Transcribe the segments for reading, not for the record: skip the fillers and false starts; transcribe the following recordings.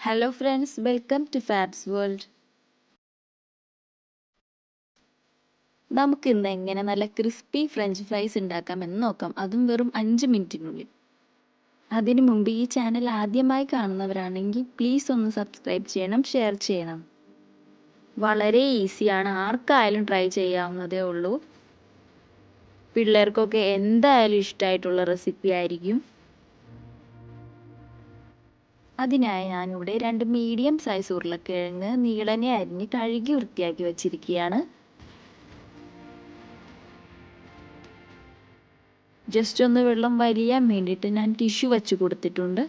Hello friends, welcome to Fabs world. നമുക്ക് ഇന്ന് എങ്ങനെ നല്ല ക്രിസ്പി ഫ്രഞ്ച് ഫ്രൈസ് ഉണ്ടാക്കാമെന്ന് നോക്കാം, അതും വെറും 5 മിനിറ്റിനുള്ളിൽ. അതിനു മുമ്പ് ഈ ചാനൽ ആദ്യമായി കാണുന്നവരാണെങ്കിൽ പ്ലീസ് ഒന്ന് സബ്സ്ക്രൈബ് ചെയ്യണം, ഷെയർ ചെയ്യണം. വളരെ ഈസിയാണ്, ആർക്കായാലും ട്രൈ ചെയ്യാവുന്നതേ ഉള്ളൂ. പിള്ളേർക്കൊക്കെ എന്തായാലും ഇഷ്ടമായിട്ടുള്ള റെസിപ്പി ആയിരിക്കും. അതിനായി ഞാനിവിടെ 2 മീഡിയം സൈസ് ഉരുളക്കിഴങ്ങ് നീളനെ അരിഞ്ഞ് കഴുകി വൃത്തിയാക്കി വെച്ചിരിക്കുകയാണ്. ജസ്റ്റ് ഒന്ന് വെള്ളം വലിയാൻ വേണ്ടിയിട്ട് ഞാൻ ടിഷ്യൂ വെച്ച് കൊടുത്തിട്ടുണ്ട്.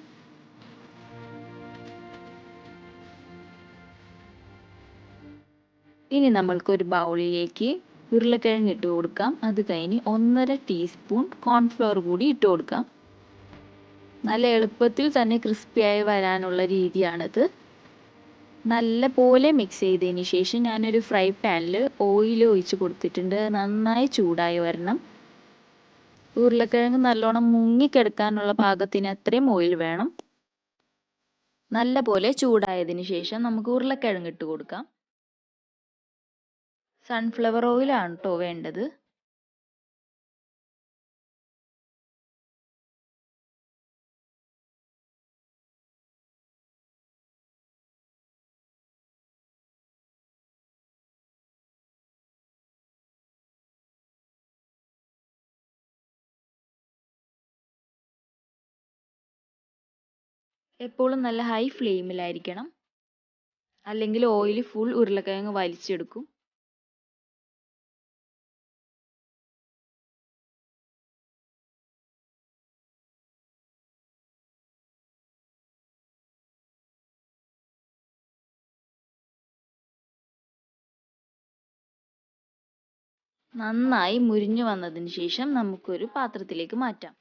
ഇനി നമ്മൾക്കൊരു ബൗളിലേക്ക് ഉരുളക്കിഴങ്ങ് ഇട്ട് കൊടുക്കാം. അത് കഴിഞ്ഞ് 1.5 ടീസ്പൂൺ കോൺഫ്ലവർ കൂടി ഇട്ട് കൊടുക്കാം. നല്ല എളുപ്പത്തിൽ തന്നെ ക്രിസ്പിയായി വരാനുള്ള രീതിയാണിത്. നല്ല പോലെ മിക്സ് ചെയ്തതിന് ശേഷം ഞാനൊരു ഫ്രൈ പാനിൽ ഓയിൽ ഒഴിച്ച് കൊടുത്തിട്ടുണ്ട്. നന്നായി ചൂടായി വരണം. ഉരുളക്കിഴങ്ങ് നല്ലോണം മുങ്ങിക്കിടക്കാനുള്ള പാകത്തിന് അത്രയും ഓയിൽ വേണം. നല്ല പോലെ ചൂടായതിനു ശേഷം നമുക്ക് ഉരുളക്കിഴങ്ങ് ഇട്ട് കൊടുക്കാം. സൺഫ്ലവർ ഓയിലാണ് കേട്ടോ വേണ്ടത്. എപ്പോഴും നല്ല ഹൈ ഫ്ലെയിമിലായിരിക്കണം, അല്ലെങ്കിൽ ഓയിൽ ഫുൾ ഉരുളക്കിഴങ്ങ് വലിച്ചെടുക്കും. നന്നായി മുരിഞ്ഞു വന്നതിന് ശേഷം നമുക്കൊരു പാത്രത്തിലേക്ക് മാറ്റാം.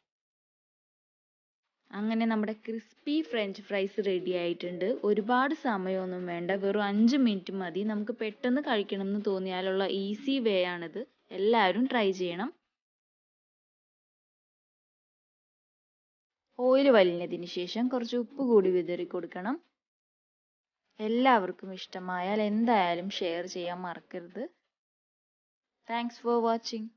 അങ്ങനെ നമ്മുടെ ക്രിസ്പി ഫ്രഞ്ച് ഫ്രൈസ് റെഡി ആയിട്ടുണ്ട്. ഒരുപാട് സമയമൊന്നും വേണ്ട, വെറും 5 മിനിറ്റ് മതി. നമുക്ക് പെട്ടെന്ന് കഴിക്കണം എന്ന് തോന്നിയാലുള്ള ഈസി വേ ആണിത്. എല്ലാവരും ട്രൈ ചെയ്യണം. ഓയിൽ വലിഞ്ഞതിന് ശേഷം കുറച്ച് ഉപ്പ് കൂടി വിതറി കൊടുക്കണം. എല്ലാവർക്കും ഇഷ്ടമായാൽ എന്തായാലും ഷെയർ ചെയ്യാൻ മറക്കരുത്. Thanks for watching.